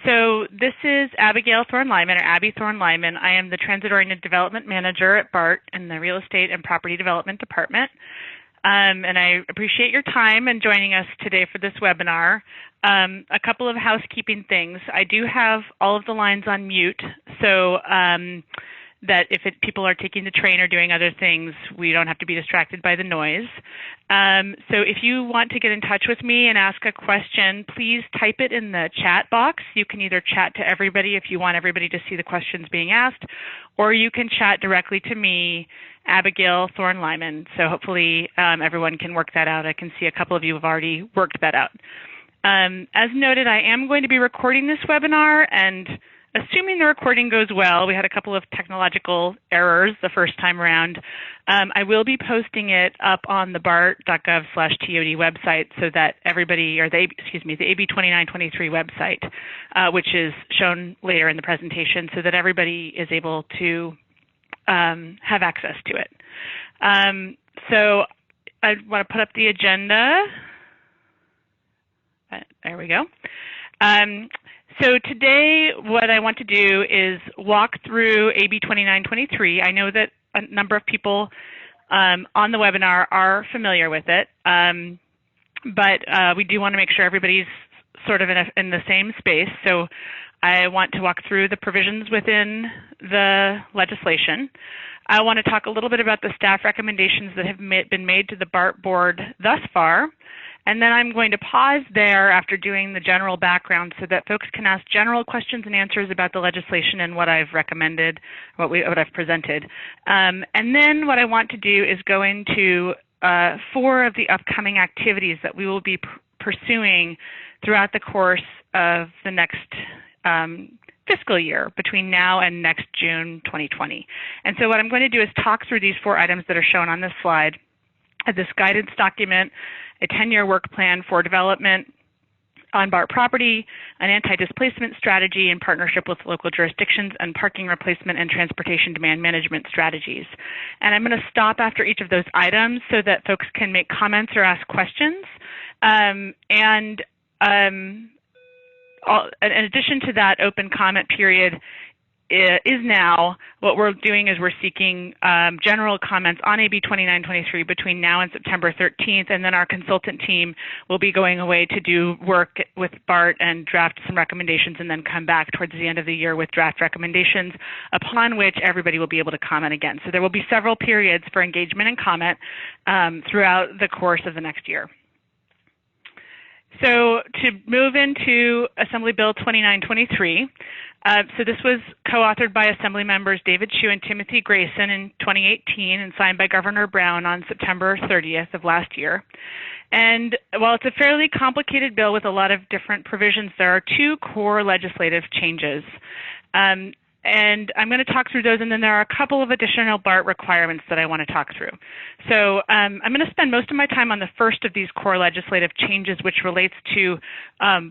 So this is Abigail Thorne-Lyman, or Abby Thorne-Lyman. I am the Transit-Oriented Development Manager at BART in the Real Estate and Property Development Department. And I appreciate your time and joining us today for this webinar. A couple of housekeeping things. I do have all of the lines on mute, so that if people are taking the train or doing other things, we don't have to be distracted by the noise. So if you want to get in touch with me and ask a question, please type it in the chat box. You can either chat to everybody if you want everybody to see the questions being asked, or you can chat directly to me, Abigail Thorne-Lyman. So hopefully everyone can work that out. I can see a couple of you have already worked that out. As noted, I am going to be recording this webinar, and assuming the recording goes well, we had a couple of technological errors the first time around. I will be posting it up on the bart.gov/TOD website so that everybody, or the AB2923 website, which is shown later in the presentation, so that everybody is able to have access to it. So I want to put up the agenda. There we go. So today what I want to do is walk through AB 2923. I know that a number of people on the webinar are familiar with it, but we do want to make sure everybody's sort of in the same space. So I want to walk through the provisions within the legislation. I want to talk a little bit about the staff recommendations that have been made to the BART board thus far. And then I'm going to pause there after doing the general background so that folks can ask general questions and answers about the legislation and what I've recommended, what I've presented. And then what I want to do is go into 4 of the upcoming activities that we will be pursuing throughout the course of the next fiscal year between now and next June 2020. And so what I'm going to do is talk through these 4 items that are shown on this slide. This guidance document, a 10-year work plan for development on BART property, an anti-displacement strategy in partnership with local jurisdictions, and parking replacement and transportation demand management strategies. And I'm going to stop after each of those items so that folks can make comments or ask questions. In addition to that open comment period, is now, what we're doing is we're seeking general comments on AB 2923 between now and September 13th, and then our consultant team will be going away to do work with BART and draft some recommendations and then come back towards the end of the year with draft recommendations, upon which everybody will be able to comment again. So there will be several periods for engagement and comment throughout the course of the next year. So to move into Assembly Bill 2923, so this was co-authored by Assembly members David Chu and Timothy Grayson in 2018 and signed by Governor Brown on September 30th of last year. And while it's a fairly complicated bill with a lot of different provisions, there are 2 core legislative changes. And I'm going to talk through those, and then there are a couple of additional BART requirements that I want to talk through. So I'm going to spend most of my time on the first of these core legislative changes, which relates to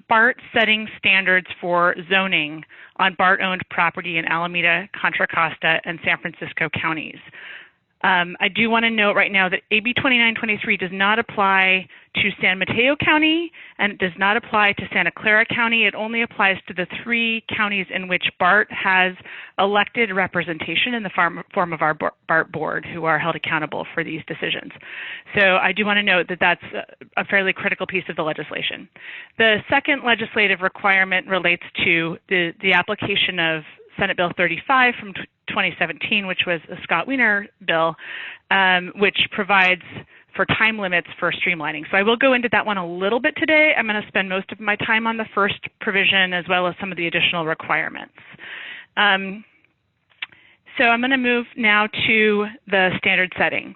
BART setting standards for zoning on BART-owned property in Alameda, Contra Costa, and San Francisco counties. I do want to note right now that AB 2923 does not apply to San Mateo County, and it does not apply to Santa Clara County. It only applies to the 3 counties in which BART has elected representation in the form of our BART board, who are held accountable for these decisions. So I do want to note that that's a fairly critical piece of the legislation. The second legislative requirement relates to the application of Senate Bill 35 from 2017, which was a Scott Wiener bill, which provides for time limits for streamlining. So I will go into that one a little bit today. I'm going to spend most of my time on the first provision as well as some of the additional requirements. So I'm going to move now to the standard setting.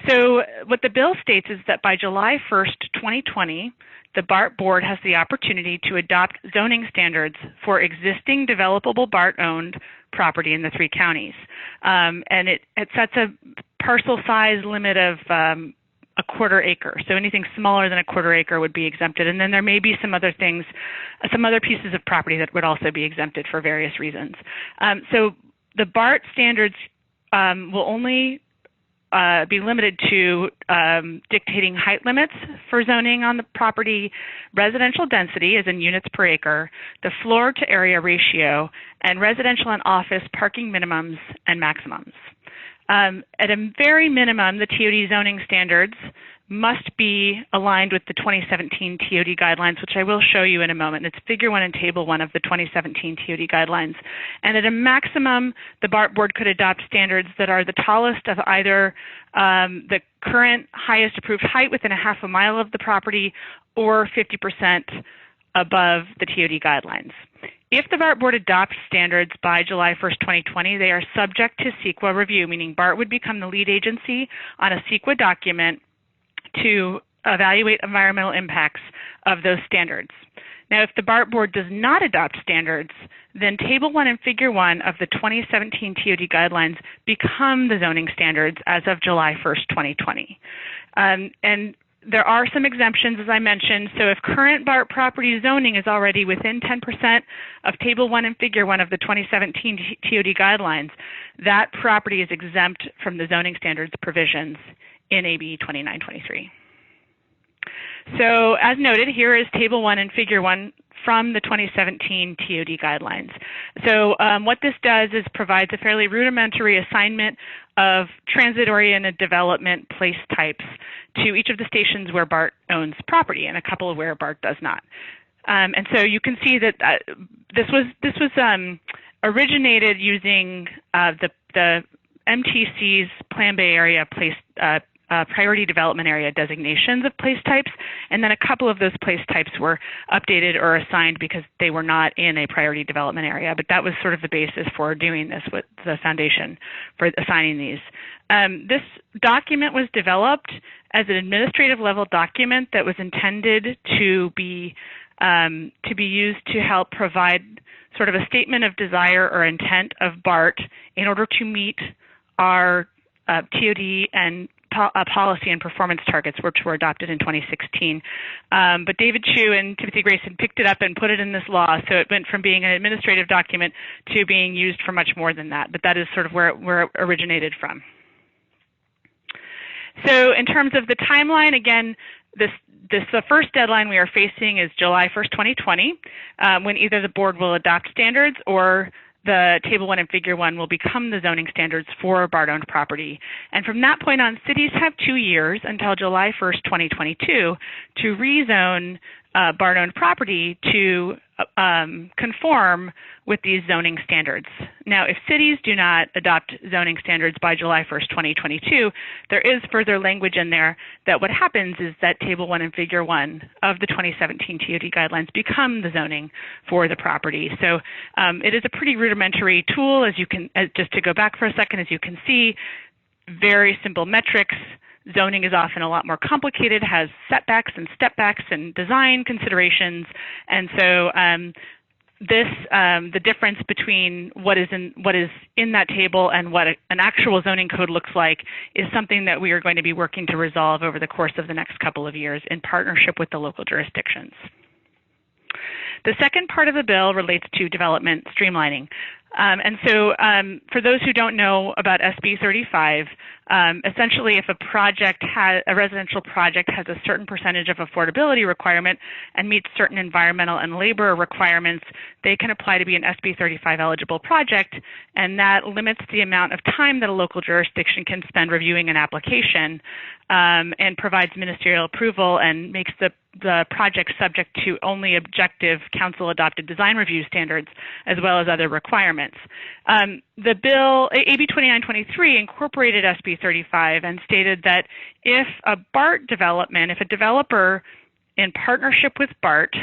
So what the bill states is that by July 1st, 2020, the BART board has the opportunity to adopt zoning standards for existing developable BART-owned property in the 3 counties. And it sets a parcel size limit of a quarter acre. So anything smaller than a quarter acre would be exempted. And then there may be some other things, some other pieces of property that would also be exempted for various reasons. So the BART standards will only be limited to dictating height limits for zoning on the property, residential density, as in units per acre, the floor to area ratio, and residential and office parking minimums and maximums. At a very minimum, the TOD zoning standards must be aligned with the 2017 TOD guidelines, which I will show you in a moment. It's Figure 1 and Table 1 of the 2017 TOD guidelines. And at a maximum, the BART board could adopt standards that are the tallest of either the current highest approved height within a half a mile of the property or 50% above the TOD guidelines. If the BART board adopts standards by July 1st, 2020, they are subject to CEQA review, meaning BART would become the lead agency on a CEQA document to evaluate environmental impacts of those standards. Now, if the BART board does not adopt standards, then Table 1 and Figure 1 of the 2017 TOD guidelines become the zoning standards as of July 1st, 2020. And there are some exemptions, as I mentioned. So if current BART property zoning is already within 10% of Table 1 and Figure 1 of the 2017 TOD guidelines, that property is exempt from the zoning standards provisions in AB 2923. So as noted, here is Table 1 and Figure 1 from the 2017 TOD guidelines. So what this does is provides a fairly rudimentary assignment of transit-oriented development place types to each of the stations where BART owns property and a couple of where BART does not. And so you can see that this was originated using the MTC's Plan Bay area place priority development area designations of place types, and then a couple of those place types were updated or assigned because they were not in a priority development area, but that was sort of the basis for doing this, with the foundation for assigning these. This document was developed as an administrative level document that was intended to be used to help provide sort of a statement of desire or intent of BART in order to meet our TOD and policy and performance targets, which were adopted in 2016. But David Chu and Timothy Grayson picked it up and put it in this law, so it went from being an administrative document to being used for much more than that. But that is sort of where it originated from. So in terms of the timeline, again, the first deadline we are facing is July 1st, 2020, when either the board will adopt standards or the Table 1 and Figure 1 will become the zoning standards for BART-owned property. And from that point on, cities have 2 years until July 1st, 2022 to rezone BART-owned property to conform with these zoning standards. Now, if cities do not adopt zoning standards by July 1st, 2022, there is further language in there that what happens is that Table 1 and Figure 1 of the 2017 TOD guidelines become the zoning for the property. So it is a pretty rudimentary tool, as you can, just to go back for a second, as you can see, very simple metrics. Zoning is often a lot more complicated, has setbacks and stepbacks and design considerations, and so the difference between what is in that table and what an actual zoning code looks like is something that we are going to be working to resolve over the course of the next couple of years in partnership with the local jurisdictions. The second part of the bill relates to development streamlining. And so for those who don't know about SB 35, essentially if a residential project has a certain percentage of affordability requirement and meets certain environmental and labor requirements, they can apply to be an SB 35 eligible project, and that limits the amount of time that a local jurisdiction can spend reviewing an application and provides ministerial approval and makes the project subject to only objective council-adopted design review standards as well as other requirements. The bill, AB 2923, incorporated SB 35 and stated that if a BART development, if a developer in partnership with BART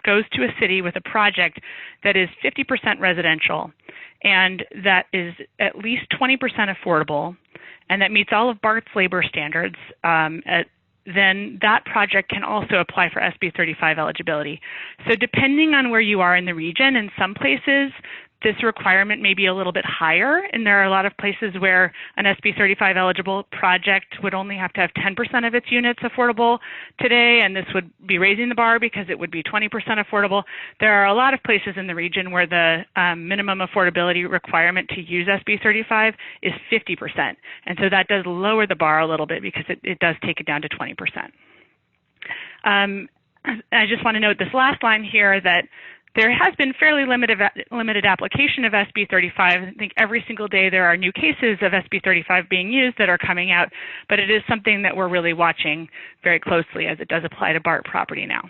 goes to a city with a project that is 50% residential and that is at least 20% affordable and that meets all of BART's labor standards, then that project can also apply for SB 35 eligibility. So depending on where you are in the region, in some places, this requirement may be a little bit higher, and there are a lot of places where an SB 35 eligible project would only have to have 10% of its units affordable today, and this would be raising the bar because it would be 20% affordable. There are a lot of places in the region where the minimum affordability requirement to use SB 35 is 50%, and so that does lower the bar a little bit because it does take it down to 20%. I just want to note this last line here that there has been fairly limited application of SB 35. I think every single day there are new cases of SB 35 being used that are coming out, but it is something that we're really watching very closely as it does apply to BART property now.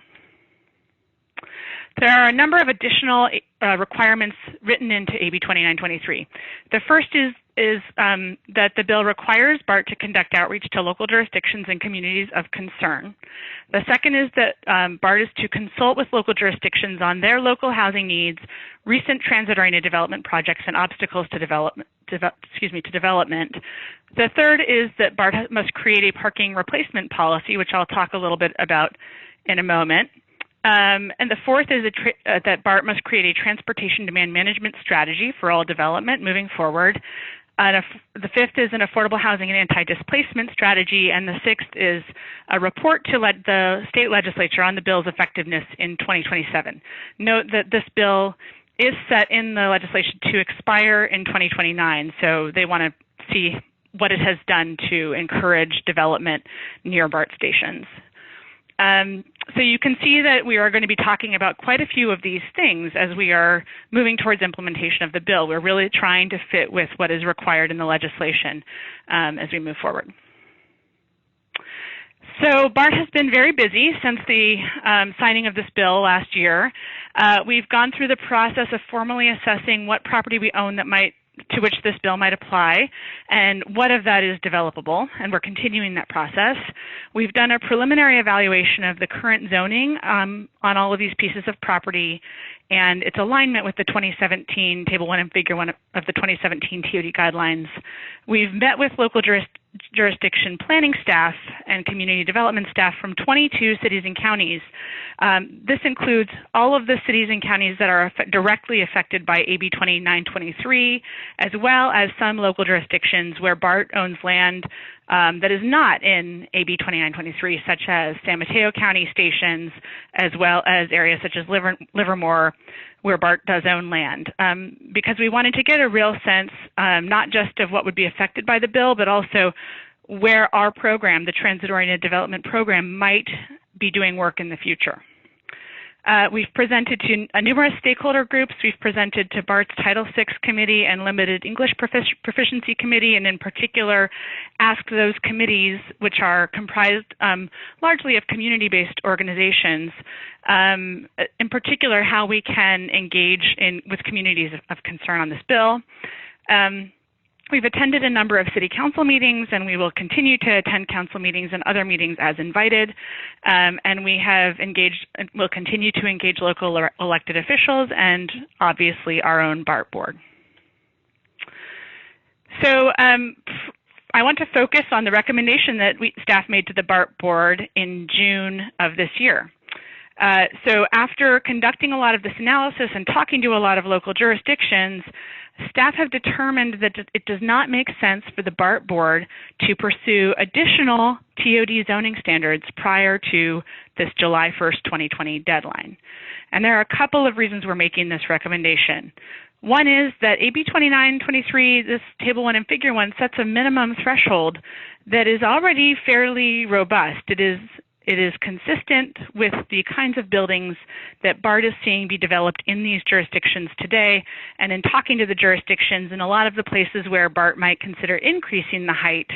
There are a number of additional requirements written into AB 2923. The first is that the bill requires BART to conduct outreach to local jurisdictions and communities of concern. The second is that BART is to consult with local jurisdictions on their local housing needs, recent transit-oriented development projects, and obstacles to development. The third is that BART must create a parking replacement policy, which I'll talk a little bit about in a moment. And the fourth is that BART must create a transportation demand management strategy for all development moving forward. The fifth is an affordable housing and anti-displacement strategy, and the sixth is a report to the state legislature on the bill's effectiveness in 2027. Note that this bill is set in the legislation to expire in 2029, so they want to see what it has done to encourage development near BART stations. So you can see that we are going to be talking about quite a few of these things as we are moving towards implementation of the bill. We're really trying to fit with what is required in the legislation as we move forward. So BART has been very busy since the signing of this bill last year. We've gone through the process of formally assessing what property we own to which this bill might apply, and what of that is developable, and we're continuing that process. We've done a preliminary evaluation of the current zoning on all of these pieces of property and its alignment with the 2017 Table 1 and Figure 1 of the 2017 TOD guidelines. We've met with local jurisdiction planning staff and community development staff from 22 cities and counties. This includes all of the cities and counties that are directly affected by AB 2923, as well as some local jurisdictions where BART owns land that is not in AB 2923, such as San Mateo County stations, as well as areas such as Livermore, where BART does own land, because we wanted to get a real sense not just of what would be affected by the bill, but also where our program, the Transit-Oriented Development Program, might be doing work in the future. We've presented to numerous stakeholder groups. We've presented to BART's Title VI Committee and Limited English Proficiency Committee, and in particular asked those committees, which are comprised largely of community-based organizations, in particular how we can engage with communities of concern on this bill. We've attended a number of city council meetings, and we will continue to attend council meetings and other meetings as invited. And we have engaged, and will continue to engage local elected officials and obviously our own BART board. So I want to focus on the recommendation that staff made to the BART board in June of this year. So after conducting a lot of this analysis and talking to a lot of local jurisdictions, staff have determined that it does not make sense for the BART board to pursue additional TOD zoning standards prior to this July 1st, 2020 deadline. And there are a couple of reasons we're making this recommendation. One is that AB 2923, this Table 1 and Figure 1, sets a minimum threshold that is already fairly robust. It is consistent with the kinds of buildings that BART is seeing be developed in these jurisdictions today. And in talking to the jurisdictions, in a lot of the places where BART might consider increasing the height,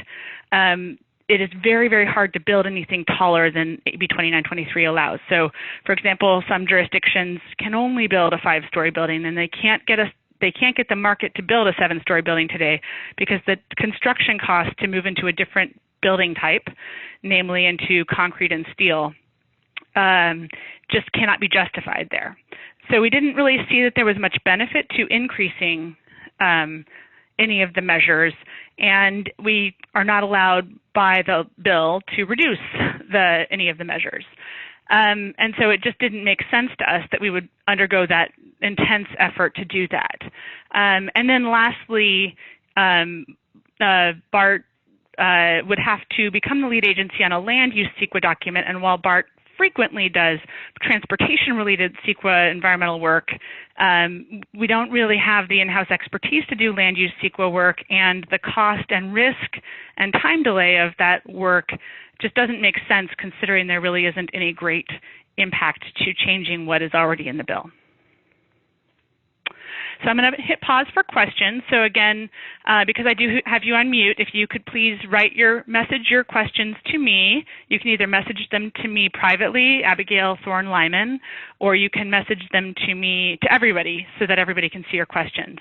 it is very, very hard to build anything taller than AB 2923 allows. So, for example, some jurisdictions can only build a 5-story building, and they can't get the market to build a 7-story building today because the construction cost to move into a different building type, namely into concrete and steel, just cannot be justified there. So we didn't really see that there was much benefit to increasing any of the measures, and we are not allowed by the bill to reduce any of the measures. And so it just didn't make sense to us that we would undergo that intense effort to do that. And then lastly, BART would have to become the lead agency on a land use CEQA document, and while BART frequently does transportation-related CEQA environmental work, we don't really have the in-house expertise to do land use CEQA work, and the cost and risk and time delay of that work just doesn't make sense considering there really isn't any great impact to changing what is already in the bill. So I'm going to hit pause for questions. So again, because I do have you on mute, if you could please message your questions to me. You can either message them to me privately, Abigail Thorne-Lyman, or you can message them to everybody so that everybody can see your questions.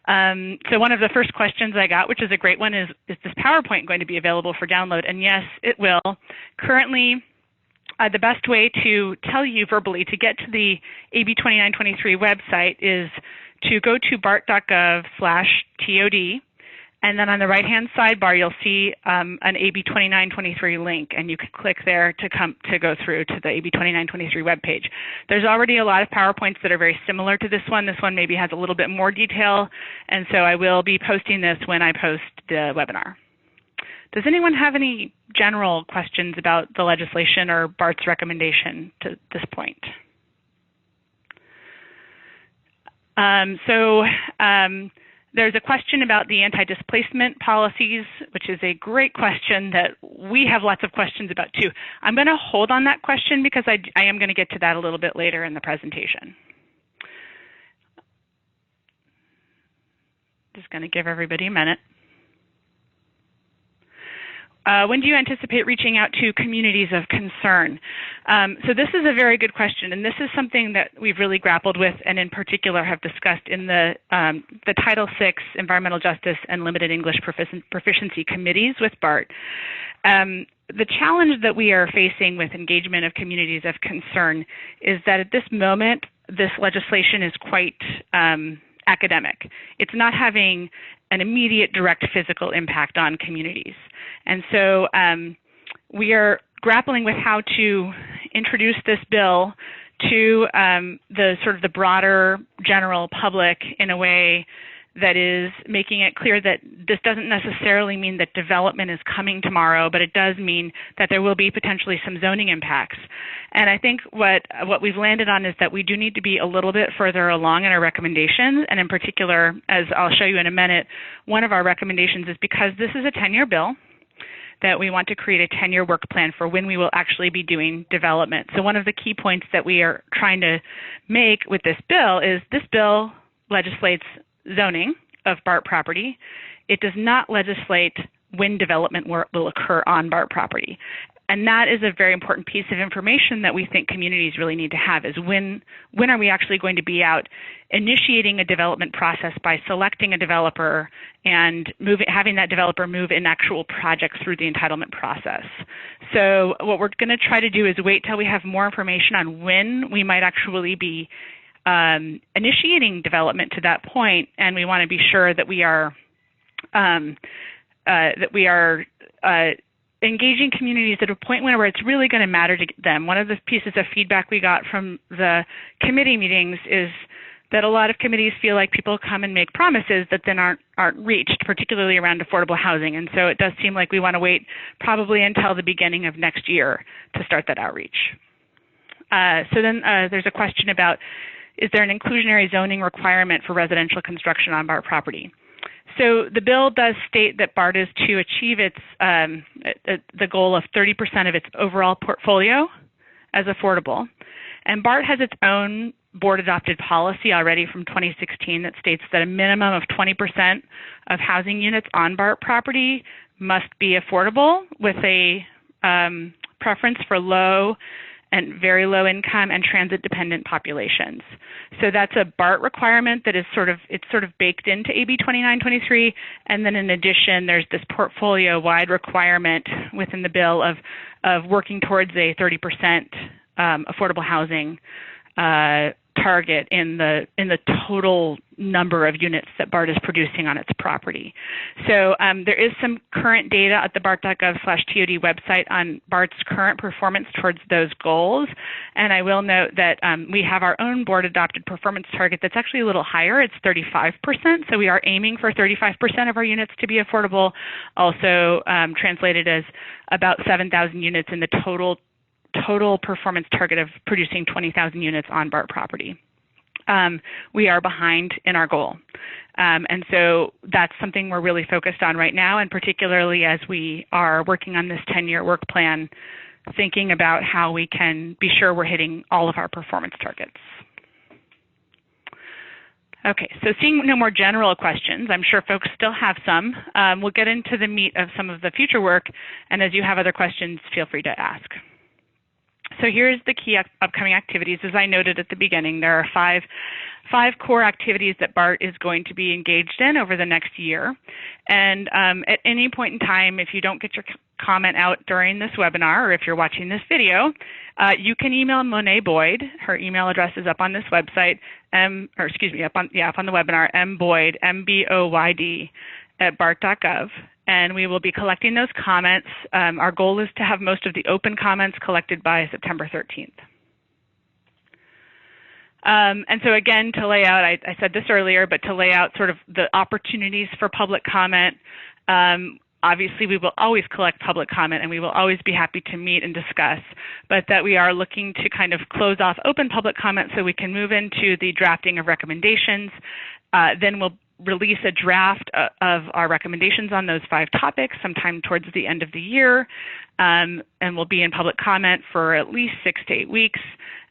So one of the first questions I got, which is a great one, is this PowerPoint going to be available for download? And yes, it will. Currently, the best way to tell you verbally to get to the AB2923 website is to go to bart.gov/TOD, and then on the right-hand sidebar, you'll see an AB2923 link, and you can click there to go through to the AB2923 webpage. There's already a lot of PowerPoints that are very similar to this one. This one maybe has a little bit more detail, and so I will be posting this when I post the webinar. Does anyone have any general questions about the legislation or BART's recommendation to this point? There's a question about the anti-displacement policies, which is a great question that we have lots of questions about too. I'm going to hold on that question because I am going to get to that a little bit later in the presentation. Just going to give everybody a minute. When do you anticipate reaching out to communities of concern? So this is a very good question, and this is something that we've really grappled with and in particular have discussed in the Title VI Environmental Justice and Limited English Proficiency Committees with BART. The challenge that we are facing with engagement of communities of concern is that at this moment, this legislation is quite academic. It's not having an immediate direct physical impact on communities. And so we are grappling with how to introduce this bill to the broader general public in a way that is making it clear that this doesn't necessarily mean that development is coming tomorrow, but it does mean that there will be potentially some zoning impacts. And I think what we've landed on is that we do need to be a little bit further along in our recommendations, and in particular, as I'll show you in a minute, one of our recommendations is because this is a 10-year bill, that we want to create a 10-year work plan for when we will actually be doing development. So one of the key points that we are trying to make with this bill is this bill legislates zoning of BART property. It does not legislate when development will occur on BART property. And that is a very important piece of information that we think communities really need to have, is when are we actually going to be out initiating a development process by selecting a developer and having that developer move in actual projects through the entitlement process. So what we're going to try to do is wait till we have more information on when we might actually be initiating development to that point, and we want to be sure that we are engaging communities at a point where it's really going to matter to them. One of the pieces of feedback we got from the committee meetings is that a lot of committees feel like people come and make promises that then aren't reached, particularly around affordable housing. And so it does seem like we want to wait probably until the beginning of next year to start that outreach. So then there's a question about, is there an inclusionary zoning requirement for residential construction on BART property? So the bill does state that BART is to achieve its the goal of 30% of its overall portfolio as affordable. And BART has its own board-adopted policy already from 2016 that states that a minimum of 20% of housing units on BART property must be affordable, with a preference for low and very low income and transit dependent populations. So that's a BART requirement that is sort of baked into AB 2923. And then in addition, there's this portfolio wide requirement within the bill of working towards a 30% affordable housing target in the total number of units that BART is producing on its property. So there is some current data at the BART.gov/TOD website on BART's current performance towards those goals. And I will note that we have our own board-adopted performance target that's actually a little higher. It's 35%. So we are aiming for 35% of our units to be affordable, also translated as about 7,000 units in the total performance target of producing 20,000 units on BART property. We are behind in our goal. And so that's something we're really focused on right now, and particularly as we are working on this 10-year work plan, thinking about how we can be sure we're hitting all of our performance targets. Okay, so seeing no more general questions, I'm sure folks still have some. We'll get into the meat of some of the future work, and as you have other questions, feel free to ask. So here's the key upcoming activities. As I noted at the beginning, there are five core activities that BART is going to be engaged in over the next year. And at any point in time, if you don't get your comment out during this webinar, or if you're watching this video, you can email Monet Boyd. Her email address is up on this website, up on the webinar, mboyd, M-B-O-Y-D, at BART.gov. And we will be collecting those comments. Our goal is to have most of the open comments collected by September 13th. And so again, to lay out, I said this earlier, but to lay out sort of the opportunities for public comment, obviously we will always collect public comment and we will always be happy to meet and discuss, but that we are looking to kind of close off open public comment so we can move into the drafting of recommendations. Then we'll release a draft of our recommendations on those 5 topics sometime towards the end of the year, and we'll be in public comment for at least 6 to 8 weeks,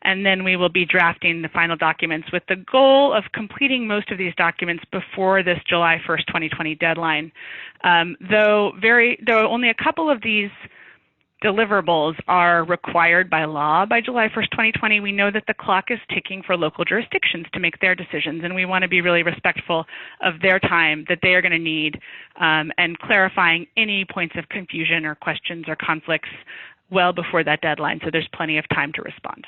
and then we will be drafting the final documents with the goal of completing most of these documents before this July 1st, 2020 deadline. Though only a couple of these deliverables are required by law by July 1st, 2020, we know that the clock is ticking for local jurisdictions to make their decisions, and we want to be really respectful of their time that they are going to need, and clarifying any points of confusion or questions or conflicts well before that deadline, so there's plenty of time to respond.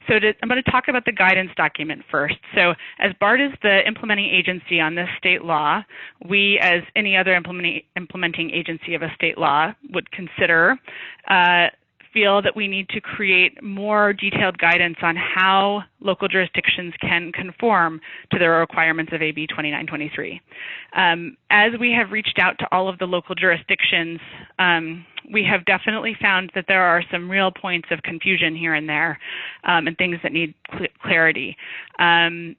So I'm going to talk about the guidance document first. So as BART is the implementing agency on this state law, we, as any other implementing agency of a state law, would consider, feel that we need to create more detailed guidance on how local jurisdictions can conform to the requirements of AB 2923. As we have reached out to all of the local jurisdictions, we have definitely found that there are some real points of confusion here and there, and things that need clarity. And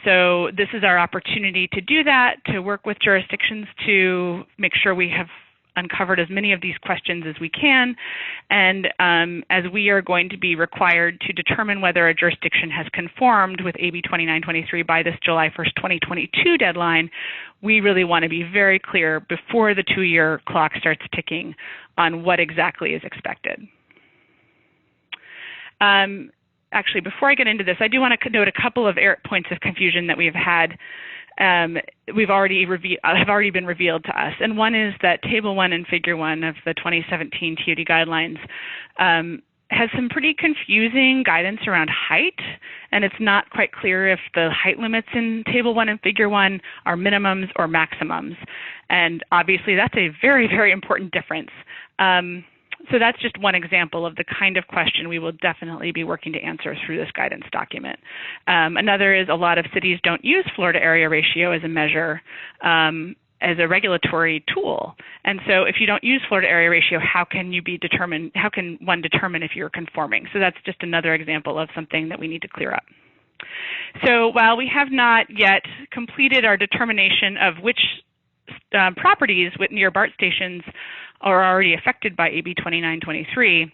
so this is our opportunity to do that, to work with jurisdictions to make sure we have uncovered as many of these questions as we can, and as we are going to be required to determine whether a jurisdiction has conformed with AB 2923 by this July 1st, 2022 deadline, we really want to be very clear before the 2-year clock starts ticking on what exactly is expected. Actually, before I get into this, I do want to note a couple of points of confusion that we've had have already been revealed to us. And one is that Table 1 and Figure 1 of the 2017 TOD guidelines has some pretty confusing guidance around height, and it's not quite clear if the height limits in Table 1 and Figure 1 are minimums or maximums. And obviously that's a very, very important difference. So that's just one example of the kind of question we will definitely be working to answer through this guidance document. Another is a lot of cities don't use floor to area ratio as a measure, as a regulatory tool. And so if you don't use floor to area ratio, how can one determine if you're conforming? So that's just another example of something that we need to clear up. So while we have not yet completed our determination of which properties near BART stations are already affected by AB 2923,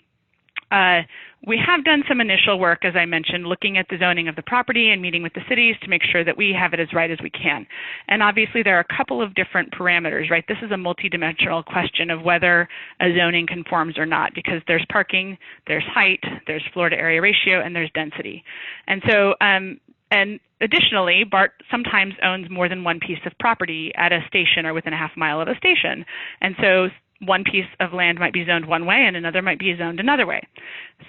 we have done some initial work, as I mentioned, looking at the zoning of the property and meeting with the cities to make sure that we have it as right as we can. And obviously there are a couple of different parameters, right? This is a multidimensional question of whether a zoning conforms or not, because there's parking, there's height, there's floor to area ratio, and there's density. And so, and additionally, BART sometimes owns more than one piece of property at a station or within a half mile of a station. And so one piece of land might be zoned one way and another might be zoned another way.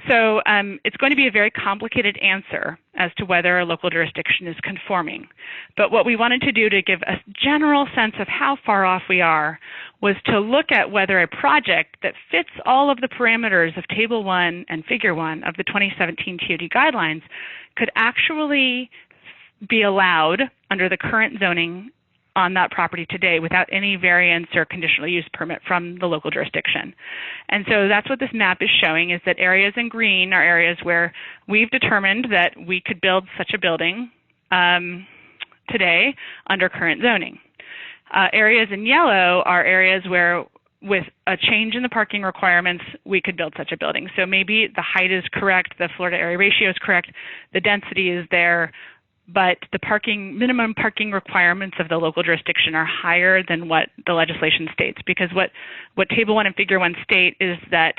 So it's going to be a very complicated answer as to whether a local jurisdiction is conforming. But what we wanted to do to give a general sense of how far off we are was to look at whether a project that fits all of the parameters of Table 1 and Figure 1 of the 2017 TOD guidelines could actually be allowed under the current zoning on that property today without any variance or conditional use permit from the local jurisdiction. And so that's what this map is showing, is that areas in green are areas where we've determined that we could build such a building today under current zoning. Areas in yellow are areas where with a change in the parking requirements, we could build such a building. So maybe the height is correct, the floor to area ratio is correct, the density is there, but the minimum parking requirements of the local jurisdiction are higher than what the legislation states, because what Table 1 and Figure 1 state is that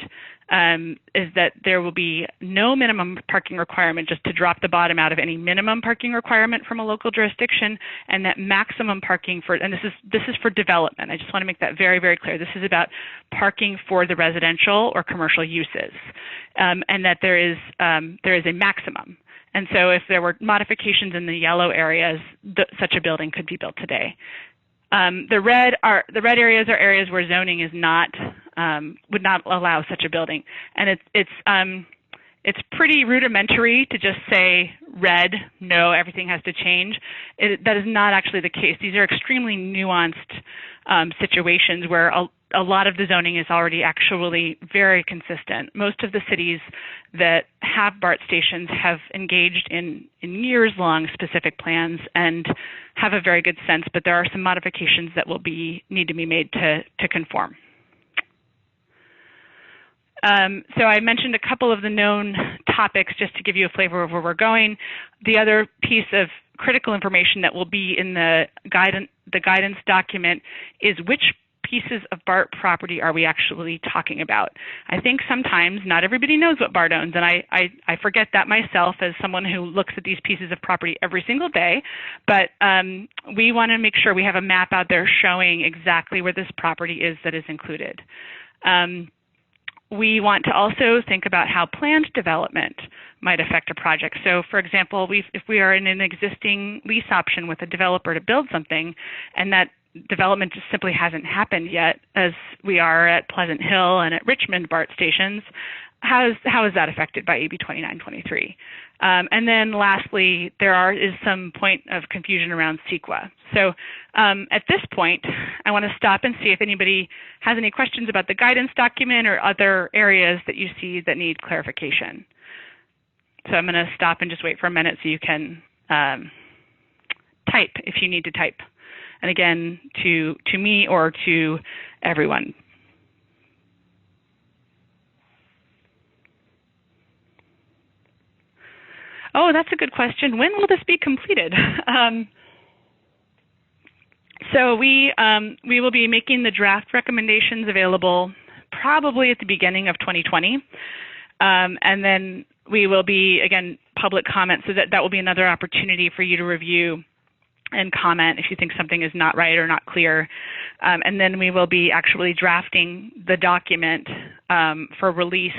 there will be no minimum parking requirement, just to drop the bottom out of any minimum parking requirement from a local jurisdiction, and that maximum parking for, and this is for development. I just want to make that very, very clear. This is about parking for the residential or commercial uses, and that there is a maximum. And so if there were modifications in the yellow areas, such a building could be built today. The red areas are areas where zoning is not would not allow such a building, and it's pretty rudimentary to just say red, no, everything has to change. That is not actually the case. These are extremely nuanced situations where a lot of the zoning is already actually very consistent. Most of the cities that have BART stations have engaged in years-long specific plans and have a very good sense, but there are some modifications that will need to be made to conform. So I mentioned a couple of the known topics just to give you a flavor of where we're going. The other piece of critical information that will be in the guidance document is which pieces of BART property are we actually talking about. I think sometimes not everybody knows what BART owns, and I forget that myself as someone who looks at these pieces of property every single day, but we want to make sure we have a map out there showing exactly where this property is that is included. We want to also think about how planned development might affect a project. So, for example, if we are in an existing lease option with a developer to build something, and that development just simply hasn't happened yet, as we are at Pleasant Hill and at Richmond BART stations, how is that affected by AB 2923? And then lastly, there is some point of confusion around CEQA. So at this point, I want to stop and see if anybody has any questions about the guidance document or other areas that you see that need clarification. So I'm going to stop and just wait for a minute so you can type if you need to type. And again, to me or to everyone. Oh, that's a good question. When will this be completed? So we will be making the draft recommendations available probably at the beginning of 2020. And then we will be, again, public comment, so that will be another opportunity for you to review and comment if you think something is not right or not clear. And then we will be actually drafting the document for release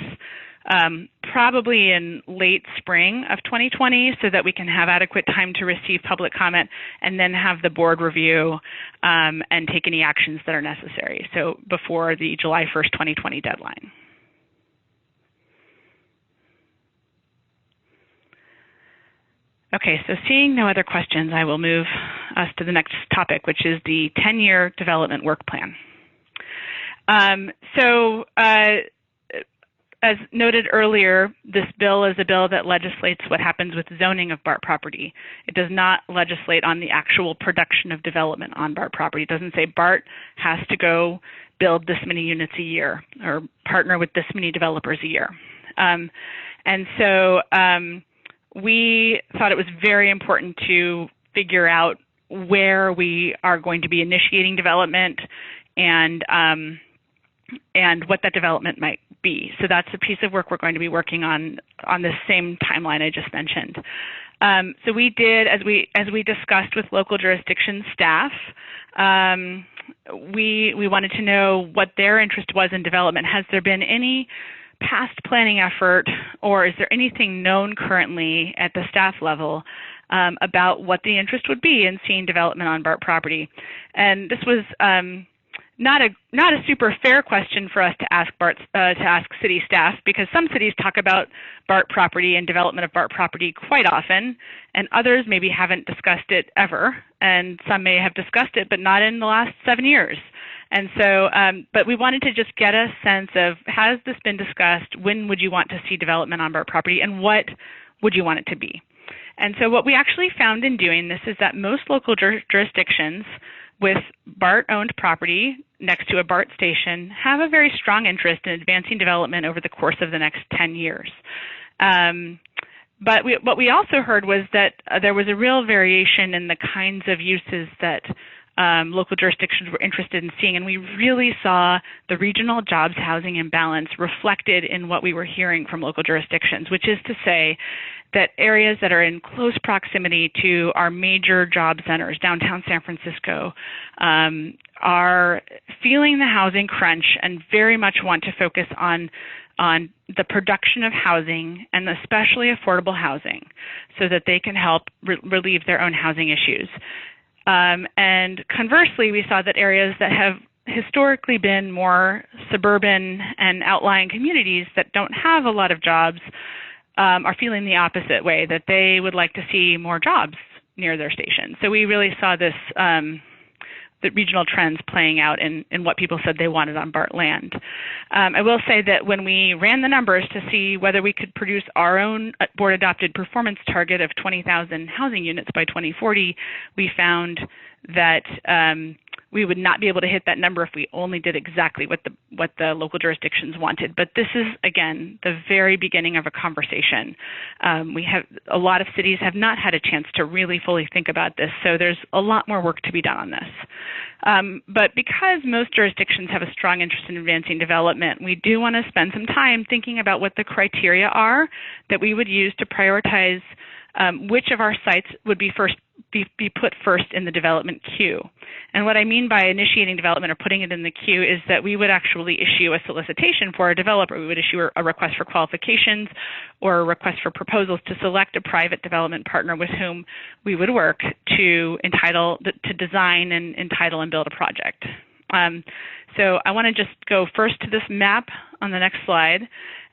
probably in late spring of 2020, so that we can have adequate time to receive public comment and then have the board review and take any actions that are necessary. So before the July 1st, 2020 deadline. Okay, so seeing no other questions, I will move us to the next topic, which is the 10-year development work plan. As noted earlier, this bill is a bill that legislates what happens with zoning of BART property. It does not legislate on the actual production of development on BART property. It doesn't say BART has to go build this many units a year or partner with this many developers a year. We thought it was very important to figure out where we are going to be initiating development and what that development might be. So that's a piece of work we're going to be working on this same timeline I just mentioned. So we did, as we discussed with local jurisdiction staff, we wanted to know what their interest was in development. Has there been any past planning effort, or is there anything known currently at the staff level about what the interest would be in seeing development on BART property? And this was not a super fair question for us to ask city staff, because some cities talk about BART property and development of BART property quite often, and others maybe haven't discussed it ever, and some may have discussed it, but not in the last 7 years. And so, but we wanted to just get a sense of, has this been discussed? When would you want to see development on BART property, and what would you want it to be? And so what we actually found in doing this is that most local jurisdictions with BART-owned property next to a BART station have a very strong interest in advancing development over the course of the next 10 years. But what we also heard was that there was a real variation in the kinds of uses that local jurisdictions were interested in seeing, and we really saw the regional jobs housing imbalance reflected in what we were hearing from local jurisdictions, which is to say that areas that are in close proximity to our major job centers, downtown San Francisco, are feeling the housing crunch and very much want to focus on the production of housing, and especially affordable housing, so that they can help relieve their own housing issues. And conversely, we saw that areas that have historically been more suburban and outlying communities that don't have a lot of jobs are feeling the opposite way, that they would like to see more jobs near their station. So we really saw this, the regional trends playing out in what people said they wanted on BART land. I will say that when we ran the numbers to see whether we could produce our own board-adopted performance target of 20,000 housing units by 2040, we found that we would not be able to hit that number if we only did exactly what the local jurisdictions wanted. But this is, again, the very beginning of a conversation. We have a lot of cities have not had a chance to really fully think about this, so there's a lot more work to be done on this. But because most jurisdictions have a strong interest in advancing development, we do want to spend some time thinking about what the criteria are that we would use to prioritize which of our sites would be put first in the development queue. And what I mean by initiating development or putting it in the queue is that we would actually issue a solicitation for a developer. We would issue a request for qualifications or a request for proposals to select a private development partner with whom we would work to design and entitle and build a project. So I want to just go first to this map on the next slide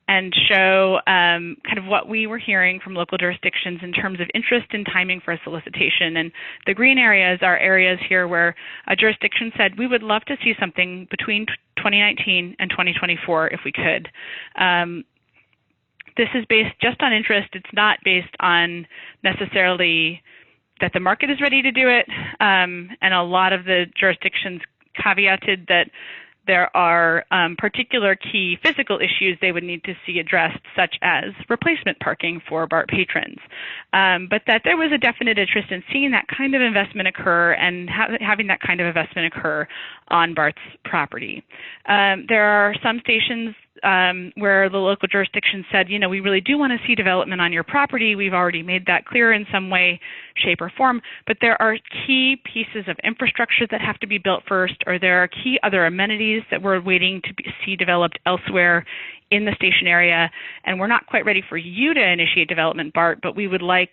and show kind of what we were hearing from local jurisdictions in terms of interest and timing for a solicitation. And the green areas are areas here where a jurisdiction said we would love to see something between 2019 and 2024 if we could. This is based just on interest. It's not based on necessarily that the market is ready to do it. And a lot of the jurisdictions caveated that there are particular key physical issues they would need to see addressed, such as replacement parking for BART patrons, but that there was a definite interest in seeing that kind of investment occur and having that kind of investment occur on BART's property. There are some stations where the local jurisdiction said, you know, we really do want to see development on your property. We've already made that clear in some way, shape, or form, but there are key pieces of infrastructure that have to be built first, or there are key other amenities that we're waiting to see developed elsewhere in the station area, and we're not quite ready for you to initiate development, BART, but we would like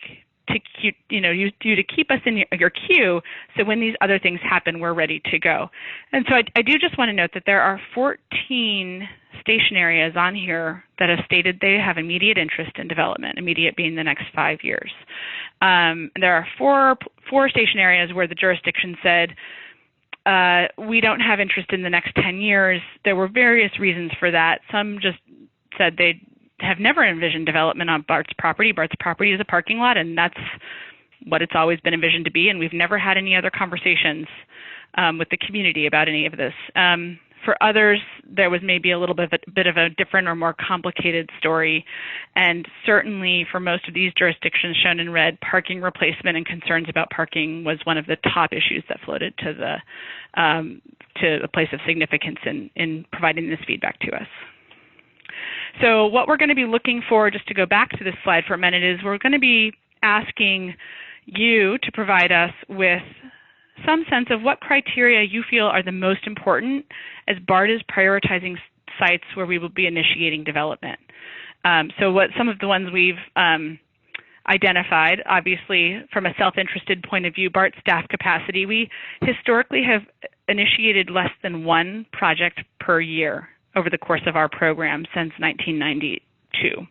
to keep, you to keep us in your queue, so when these other things happen, we're ready to go. And so I do just want to note that there are 14 station areas on here that have stated they have immediate interest in development, immediate being the next 5 years. There are four station areas where the jurisdiction said, we don't have interest in the next 10 years. There were various reasons for that. Some just said they have never envisioned development on BART's property. BART's property is a parking lot, and that's what it's always been envisioned to be, and we've never had any other conversations with the community about any of this. For others, there was maybe a little bit of a different or more complicated story, and certainly for most of these jurisdictions shown in red, parking replacement and concerns about parking was one of the top issues that floated to a place of significance in providing this feedback to us. So what we're going to be looking for, just to go back to this slide for a minute, is we're going to be asking you to provide us with some sense of what criteria you feel are the most important as BART is prioritizing sites where we will be initiating development. So what some of the ones we've identified, obviously from a self-interested point of view, BART staff capacity, we historically have initiated less than one project per year over the course of our program since 1992.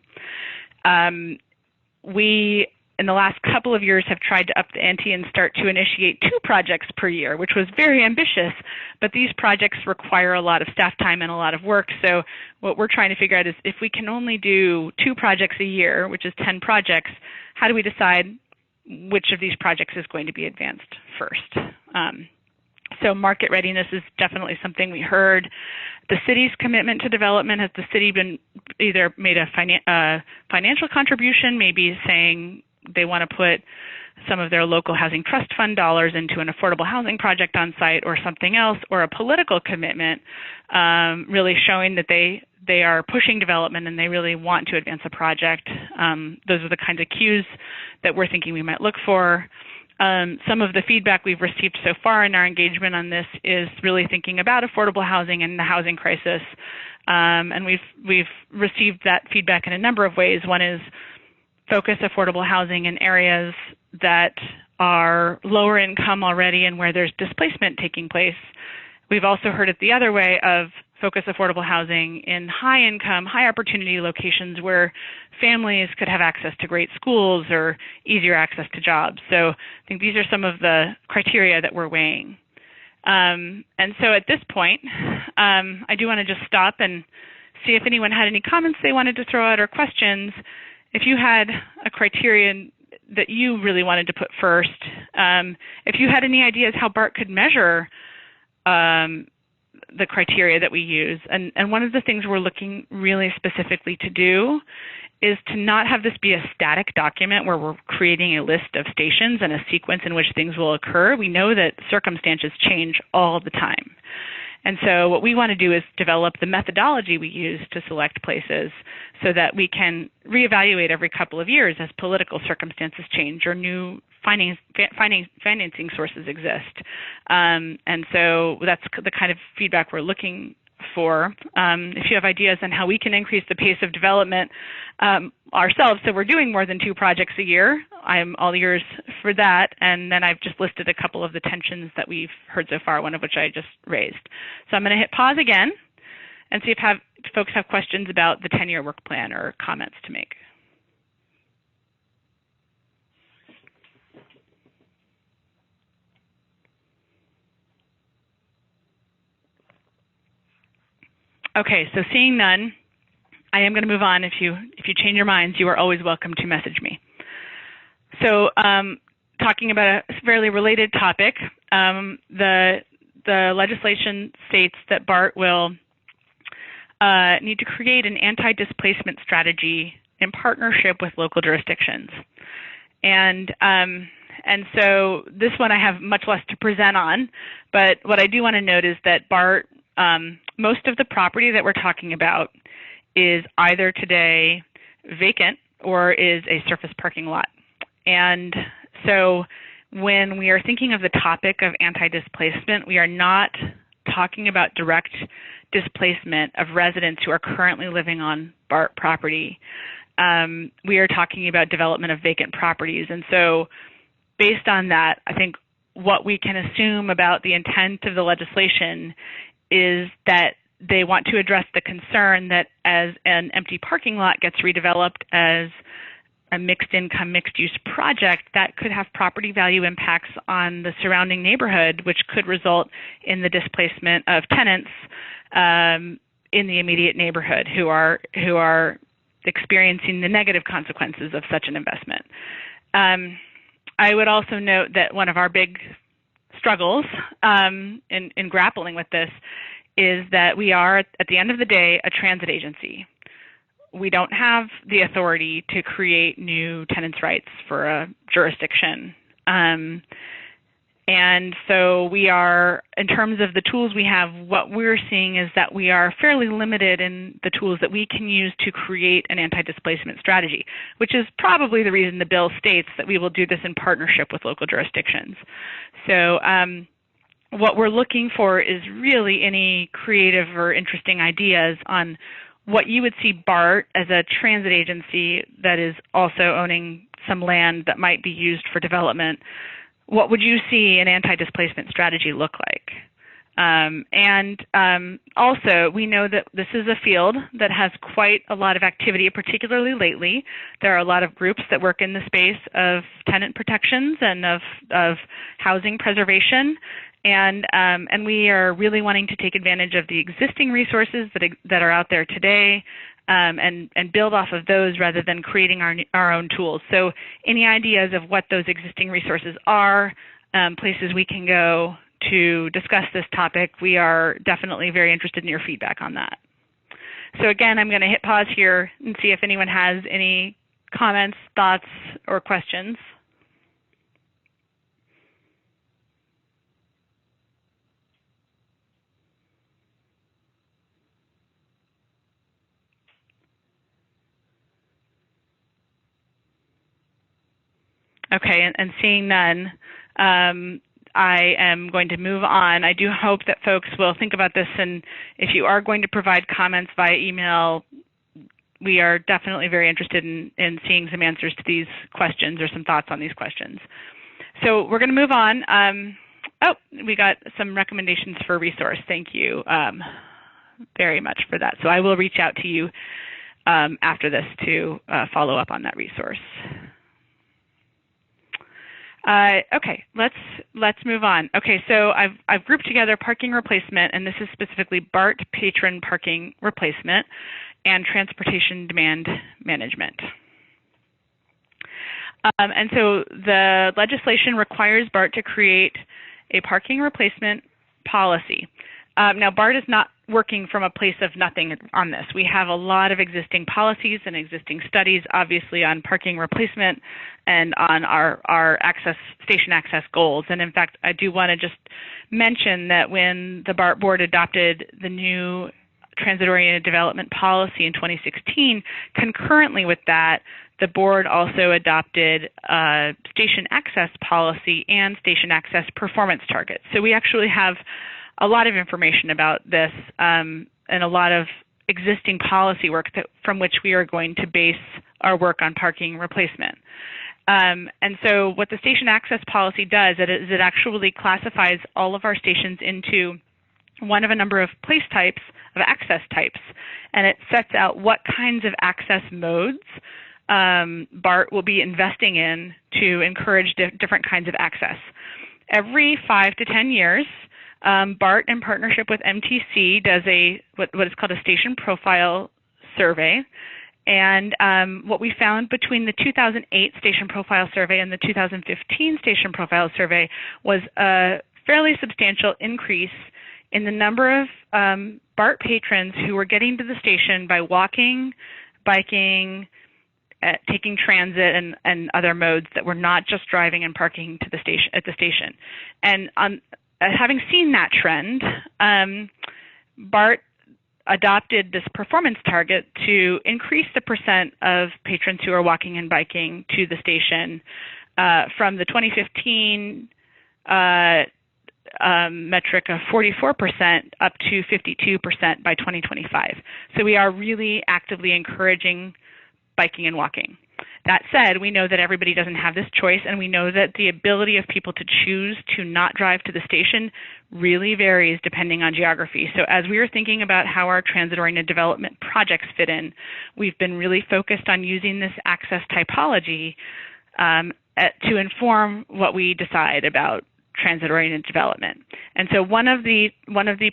We, in the last couple of years, have tried to up the ante and start to initiate 2 projects per year, which was very ambitious, but these projects require a lot of staff time and a lot of work. So what we're trying to figure out is if we can only do 2 projects a year, which is 10 projects, how do we decide which of these projects is going to be advanced first? So market readiness is definitely something we heard. The city's commitment to development, has the city been either made a financial contribution, maybe saying they want to put some of their local housing trust fund dollars into an affordable housing project on site or something else, or a political commitment really showing that they are pushing development and they really want to advance a project. Those are the kinds of cues that we're thinking we might look for. Some of the feedback we've received so far in our engagement on this is really thinking about affordable housing and the housing crisis. And we've received that feedback in a number of ways. One is focus affordable housing in areas that are lower income already and where there's displacement taking place. We've also heard it the other way of focus affordable housing in high income, high opportunity locations where families could have access to great schools or easier access to jobs. So I think these are some of the criteria that we're weighing. And so at this point, I do want to just stop and see if anyone had any comments they wanted to throw out or questions. If you had a criterion that you really wanted to put first, if you had any ideas how BART could measure the criteria that we use. And one of the things we're looking really specifically to do is to not have this be a static document where we're creating a list of stations and a sequence in which things will occur. We know that circumstances change all the time. And so what we want to do is develop the methodology we use to select places so that we can reevaluate every couple of years as political circumstances change or new financing sources exist. And so that's the kind of feedback we're looking for. If you have ideas on how we can increase the pace of development ourselves, so we're doing more than 2 projects a year, I'm all ears for that. And then I've just listed a couple of the tensions that we've heard so far, one of which I just raised. So I'm going to hit pause again and see if folks have questions about the 10-year work plan or comments to make. Okay, so seeing none, I am going to move on. If you change your minds, you are always welcome to message me. So talking about a fairly related topic, the legislation states that BART will need to create an anti-displacement strategy in partnership with local jurisdictions. And so this one I have much less to present on, but what I do want to note is that BART, most of the property that we're talking about is either today vacant or is a surface parking lot. And so when we are thinking of the topic of anti-displacement, we are not talking about direct displacement of residents who are currently living on BART property. We are talking about development of vacant properties. And so based on that, I think what we can assume about the intent of the legislation is that they want to address the concern that as an empty parking lot gets redeveloped as a mixed income, mixed use project, that could have property value impacts on the surrounding neighborhood, which could result in the displacement of tenants in the immediate neighborhood who are experiencing the negative consequences of such an investment. I would also note that one of our big struggles in grappling with this is that we are, at the end of the day, a transit agency. We don't have the authority to create new tenants' rights for a jurisdiction. And so we are, in terms of the tools we have, what we're seeing is that we are fairly limited in the tools that we can use to create an anti-displacement strategy, which is probably the reason the bill states that we will do this in partnership with local jurisdictions. So what we're looking for is really any creative or interesting ideas on what you would see BART as a transit agency that is also owning some land that might be used for development. What would you see an anti-displacement strategy look like? Also, we know that this is a field that has quite a lot of activity, particularly lately. There are a lot of groups that work in the space of tenant protections and of housing preservation. And we are really wanting to take advantage of the existing resources that are out there today, and build off of those rather than creating our own tools. So any ideas of what those existing resources are, places we can go to discuss this topic, we are definitely very interested in your feedback on that. So again, I'm going to hit pause here and see if anyone has any comments, thoughts, or questions. Okay, and seeing none, I am going to move on. I do hope that folks will think about this, and if you are going to provide comments via email, we are definitely very interested in seeing some answers to these questions or some thoughts on these questions. So we're going to move on. Oh, we got some recommendations for resource. Thank you very much for that. So I will reach out to you after this to follow up on that resource. Okay, let's move on. Okay, so I've grouped together parking replacement, and this is specifically BART patron parking replacement and transportation demand management. And so the legislation requires BART to create a parking replacement policy. Now, BART is not working from a place of nothing on this. We have a lot of existing policies and existing studies, obviously, on parking replacement and on our station access goals. And in fact, I do want to just mention that when the BART board adopted the new transit-oriented development policy in 2016, concurrently with that, the board also adopted a station access policy and station access performance targets. So we actually have a lot of information about this and a lot of existing policy work from which we are going to base our work on parking replacement. And so what the station access policy does is it actually classifies all of our stations into one of a number of place types, of access types, and it sets out what kinds of access modes BART will be investing in to encourage different kinds of access. Every 5 to 10 years, BART, in partnership with MTC, does what is called a station profile survey. And what we found between the 2008 station profile survey and the 2015 station profile survey was a fairly substantial increase in the number of BART patrons who were getting to the station by walking, biking, taking transit, and other modes that were not just driving and parking to the station at the station. And having seen that trend, BART adopted this performance target to increase the percent of patrons who are walking and biking to the station from the 2015 metric of 44% up to 52% by 2025. So we are really actively encouraging biking and walking. That said, we know that everybody doesn't have this choice, and we know that the ability of people to choose to not drive to the station really varies depending on geography. So as we are thinking about how our transit-oriented development projects fit in, we've been really focused on using this access typology to inform what we decide about transit-oriented development. And so one of the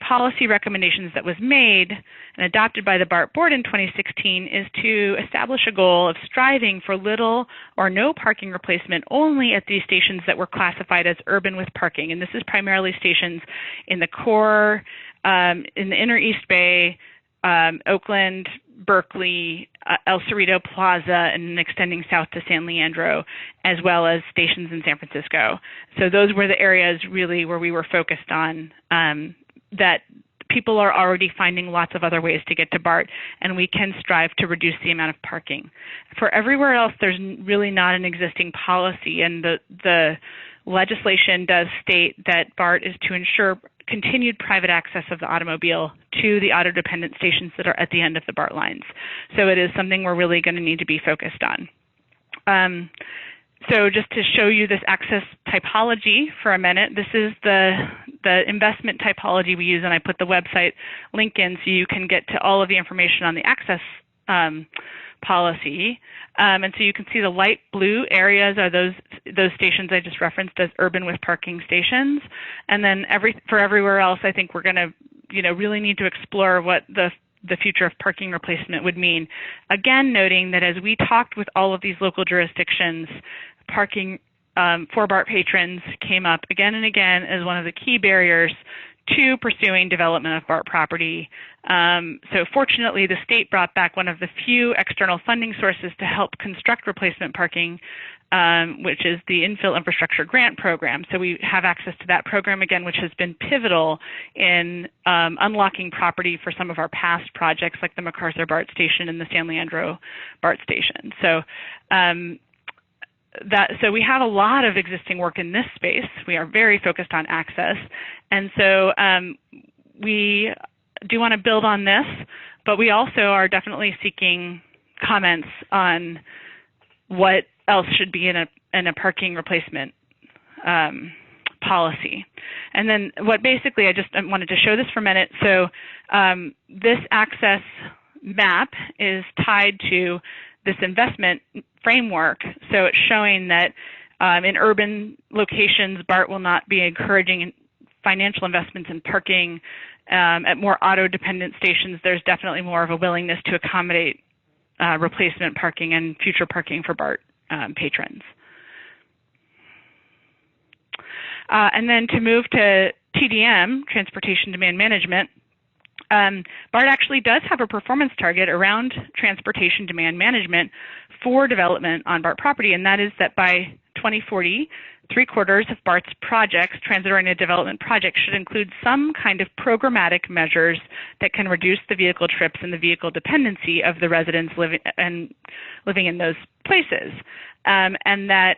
policy recommendations that was made and adopted by the BART board in 2016 is to establish a goal of striving for little or no parking replacement only at these stations that were classified as urban with parking. And this is primarily stations in the core, in the inner East Bay, Oakland, Berkeley, El Cerrito Plaza, and extending south to San Leandro, as well as stations in San Francisco. So those were the areas really where we were focused on that people are already finding lots of other ways to get to BART, and we can strive to reduce the amount of parking. For everywhere else, there's really not an existing policy, and the legislation does state that BART is to ensure continued private access of the automobile to the auto-dependent stations that are at the end of the BART lines. So it is something we're really going to need to be focused on. So just to show you this access typology for a minute, this is the investment typology we use, and I put the website link in so you can get to all of the information on the access policy. And so you can see the light blue areas are those stations I just referenced as urban with parking stations. And then for everywhere else, I think we're going to really need to explore what the future of parking replacement would mean. Again, noting that as we talked with all of these local jurisdictions, parking for BART patrons came up again and again as one of the key barriers to pursuing development of BART property. So fortunately, the state brought back one of the few external funding sources to help construct replacement parking, which is the Infill Infrastructure Grant Program. So we have access to that program again, which has been pivotal in unlocking property for some of our past projects like the MacArthur BART Station and the San Leandro BART Station. So we have a lot of existing work in this space. We are very focused on access. And so we do want to build on this, but we also are definitely seeking comments on what else should be in a parking replacement policy. And then what basically, I wanted to show this for a minute. So this access map is tied to this investment framework. So it's showing that in urban locations, BART will not be encouraging financial investments in parking. At more auto-dependent stations, there's definitely more of a willingness to accommodate replacement parking and future parking for BART patrons. And then to move to TDM, Transportation Demand Management, BART actually does have a performance target around transportation demand management for development on BART property, and that is that by 2040, 3/4 of BART's projects, transit-oriented development projects, should include some kind of programmatic measures that can reduce the vehicle trips and the vehicle dependency of the residents living in those places, and that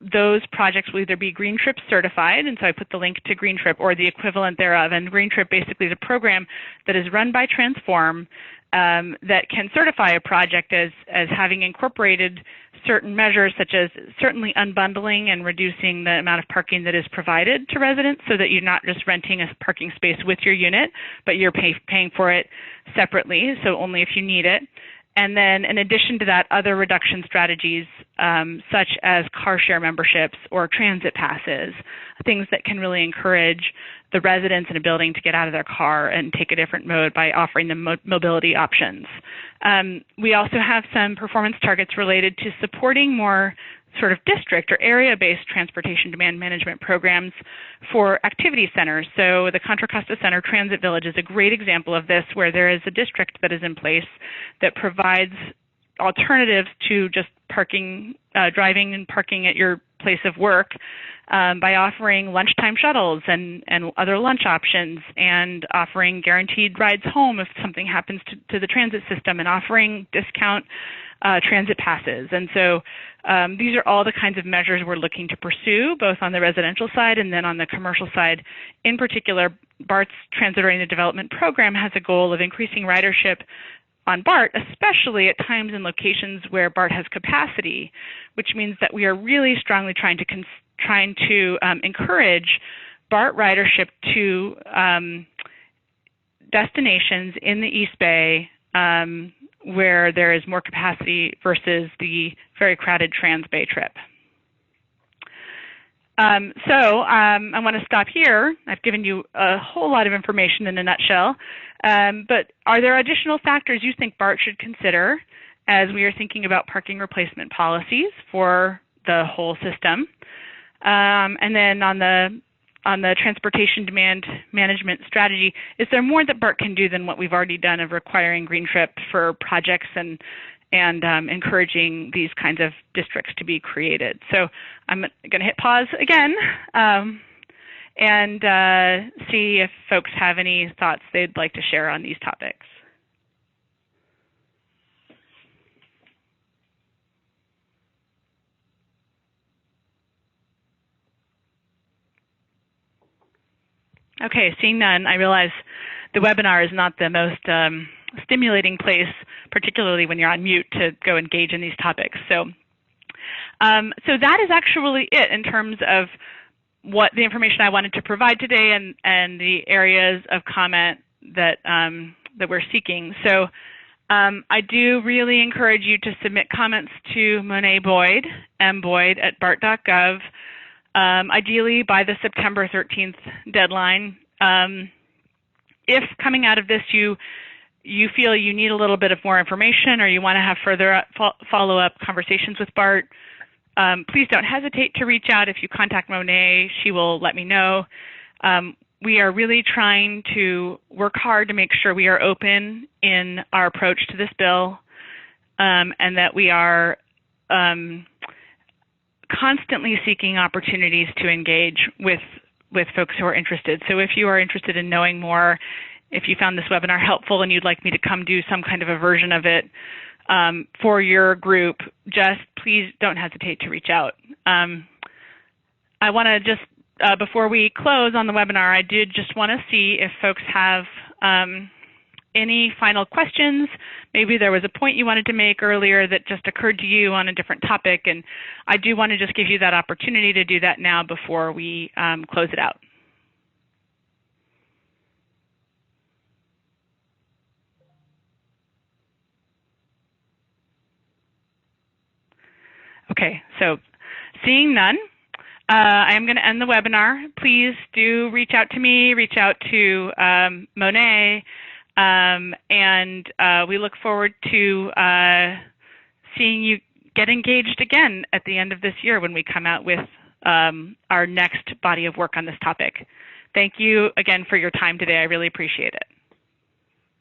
those projects will either be Green Trip certified, and so I put the link to Green Trip or the equivalent thereof. And Green Trip basically is a program that is run by Transform that can certify a project as having incorporated certain measures, such as certainly unbundling and reducing the amount of parking that is provided to residents, so that you're not just renting a parking space with your unit, but you're paying for it separately, so only if you need it. And then in addition to that, other reduction strategies such as car share memberships or transit passes, things that can really encourage the residents in a building to get out of their car and take a different mode by offering them mobility options. We also have some performance targets related to supporting more sort of district or area-based transportation demand management programs for activity centers. So the Contra Costa Center Transit Village is a great example of this, where there is a district that is in place that provides alternatives to just parking, driving and parking at your place of work by offering lunchtime shuttles and other lunch options, and offering guaranteed rides home if something happens to the transit system, and offering discount transit passes. And so these are all the kinds of measures we're looking to pursue, both on the residential side and then on the commercial side. In particular, BART's Transit-Oriented Development Program has a goal of increasing ridership on BART, especially at times and locations where BART has capacity, which means that we are really strongly trying to encourage BART ridership to destinations in the East Bay where there is more capacity versus the very crowded Trans-Bay trip. So I want to stop here. I've given you a whole lot of information in a nutshell, but are there additional factors you think BART should consider as we are thinking about parking replacement policies for the whole system? And then on the transportation demand management strategy, is there more that BART can do than what we've already done of requiring Green Trip for projects and encouraging these kinds of districts to be created? So I'm going to hit pause again and see if folks have any thoughts they'd like to share on these topics. Okay, seeing none, I realize the webinar is not the most stimulating place, particularly when you're on mute, to go engage in these topics. So that is actually it in terms of what the information I wanted to provide today and the areas of comment that that we're seeking. So I do really encourage you to submit comments to Monet Boyd, mboyd@bart.gov, ideally by the September 13th deadline. If coming out of this you feel you need a little bit of more information or you want to have further follow-up conversations with Bart, please don't hesitate to reach out. If you contact Monet, she will let me know. We are really trying to work hard to make sure we are open in our approach to this bill, and that we are constantly seeking opportunities to engage with folks who are interested. So if you are interested in knowing more, if you found this webinar helpful and you'd like me to come do some kind of a version of it for your group, just please don't hesitate to reach out. I want to just, before we close on the webinar, I did just want to see if folks have any final questions. Maybe there was a point you wanted to make earlier that just occurred to you on a different topic, and I do want to just give you that opportunity to do that now before we close it out. Okay, so seeing none, I am going to end the webinar. Please do reach out to me, reach out to Monet, and we look forward to seeing you get engaged again at the end of this year when we come out with our next body of work on this topic. Thank you again for your time today. I really appreciate it.